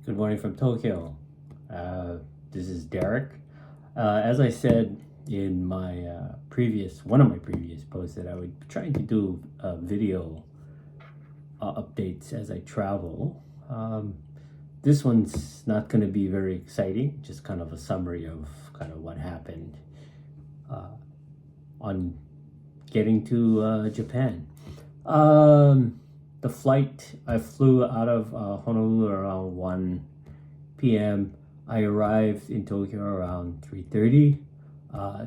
Good morning from Tokyo. Uh, this is Derek. As I said in my one of my previous posts, that I would be trying to do video updates as I travel. This one's not going to be very exciting, just kind of a summary of kind of what happened uh, on getting to Japan. The flight, I flew out of Honolulu around 1 p.m. I arrived in Tokyo around 3:30.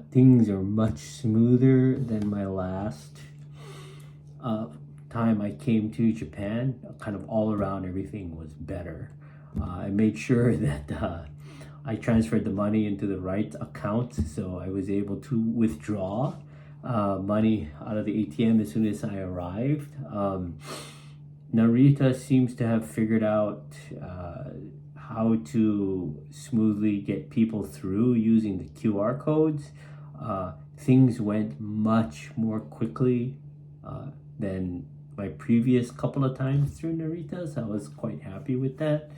Things are much smoother than my last uh, time I came to Japan. Kind of all around, everything was better. I made sure that I transferred the money into the right account, so I was able to withdraw money out of the ATM as soon as I arrived. Narita seems to have figured out how to smoothly get people through using the QR codes. Things went much more quickly than my previous couple of times through Narita, so I was quite happy with that.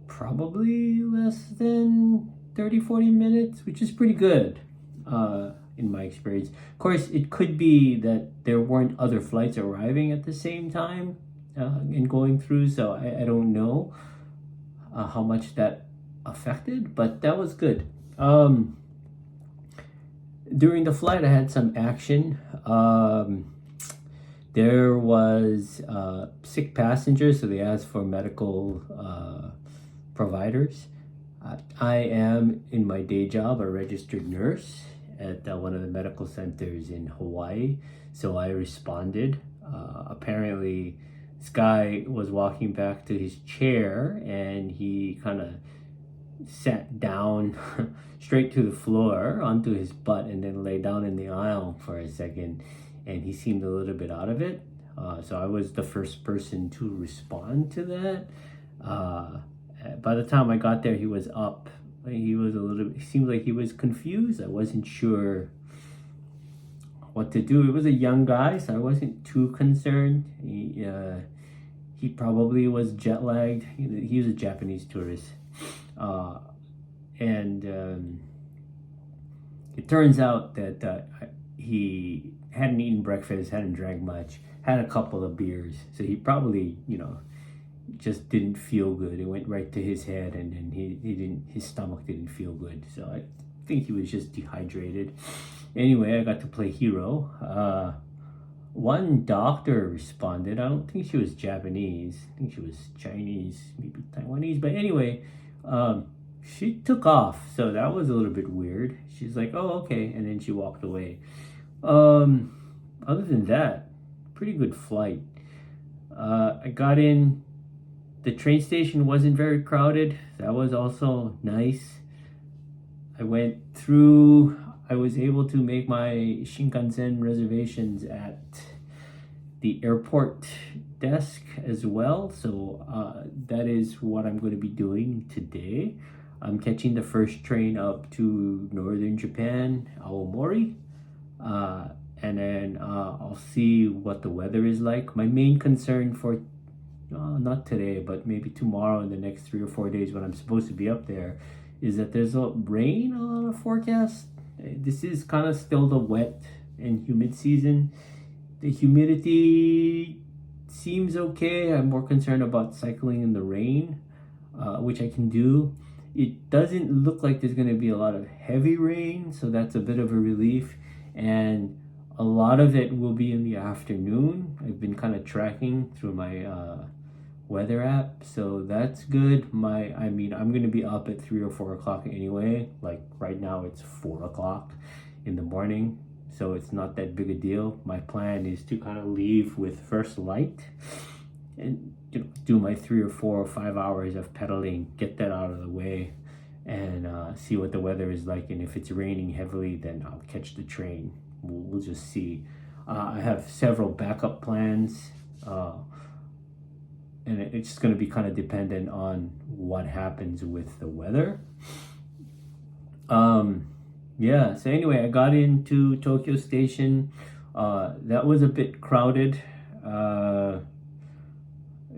Probably less than 30-40 minutes, which is pretty good in my experience. Of course, it could be that there weren't other flights arriving at the same time and going through, so I don't know how much that affected, but that was good. During the flight, I had some action. There was sick passengers, so they asked for medical providers. I am, in my day job, a registered nurse at one of the medical centers in Hawaii, so I responded. Apparently, this guy was walking back to his chair and he kind of sat down straight to the floor onto his butt and then lay down in the aisle for a second, and he seemed a little bit out of it. So I was the first person to respond to that. By the time I got there, he was up. He was it seemed like he was confused. I wasn't sure what to do. It was a young guy, so I wasn't too concerned. He probably was jet lagged. He was a Japanese tourist. And it turns out that he hadn't eaten breakfast, hadn't drank much, had a couple of beers. So he probably, just didn't feel good. It went right to his head, and then his stomach didn't feel good. So I think he was just dehydrated. Anyway, I got to play hero. One doctor responded. I don't think she was Japanese. I think she was Chinese, maybe Taiwanese. But anyway, she took off. So that was a little bit weird. She's like, "Oh, okay," and then she walked away. Other than that, pretty good flight. I got in. The train station wasn't very crowded. That was also nice. I was able to make my Shinkansen reservations at the airport desk as well. So that is what I'm going to be doing today. I'm catching the first train up to northern Japan, Aomori. And then I'll see what the weather is like. My main concern for not today, but maybe tomorrow in the next 3 or 4 days when I'm supposed to be up there, is that there's a rain on the forecast. This is kind of still the wet and humid season. The humidity seems okay. I'm more concerned about cycling in the rain, which I can do. It doesn't look like there's going to be a lot of heavy rain, so that's a bit of a relief. And a lot of it will be in the afternoon. I've been kind of tracking through my weather app, so that's good. I'm going to be up at 3 or 4 o'clock anyway. Like right now, it's 4 o'clock in the morning, so it's not that big a deal. My plan is to kind of leave with first light and do my 3 or 4 or 5 hours of pedaling, get that out of the way, and see what the weather is like. And if it's raining heavily, then I'll catch the train. We'll just see. I have several backup plans, and it's going to be kind of dependent on what happens with the weather. Yeah, so anyway, I got into Tokyo Station. That was a bit crowded.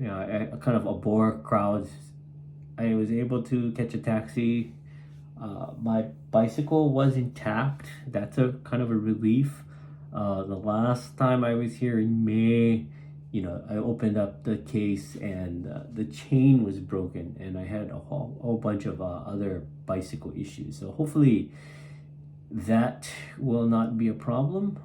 I kind of abhor crowds I was able to catch a taxi. My bicycle was intact. That's a kind of a relief. The last time I was here in May, I opened up the case and the chain was broken, and I had a whole bunch of other bicycle issues. So hopefully that will not be a problem.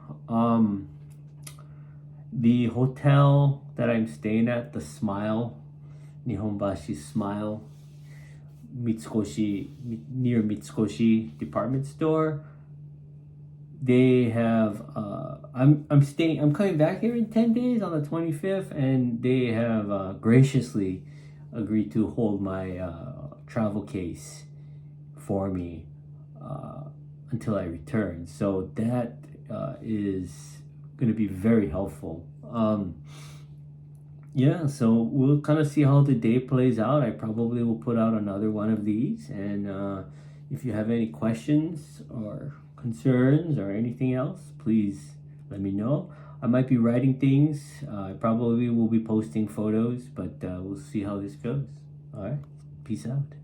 The hotel that I'm staying at, the Smile, Nihonbashi Smile, near Mitsukoshi department store, they have I'm coming back here in 10 days on the 25th, and they have graciously agreed to hold my travel case for me until I return. So that is going to be very helpful. Yeah, so we'll kind of see how the day plays out. I probably will put out another one of these, and if you have any questions or concerns or anything else, please let me know. I might be writing things. I probably will be posting photos, but we'll see how this goes. All right, peace out.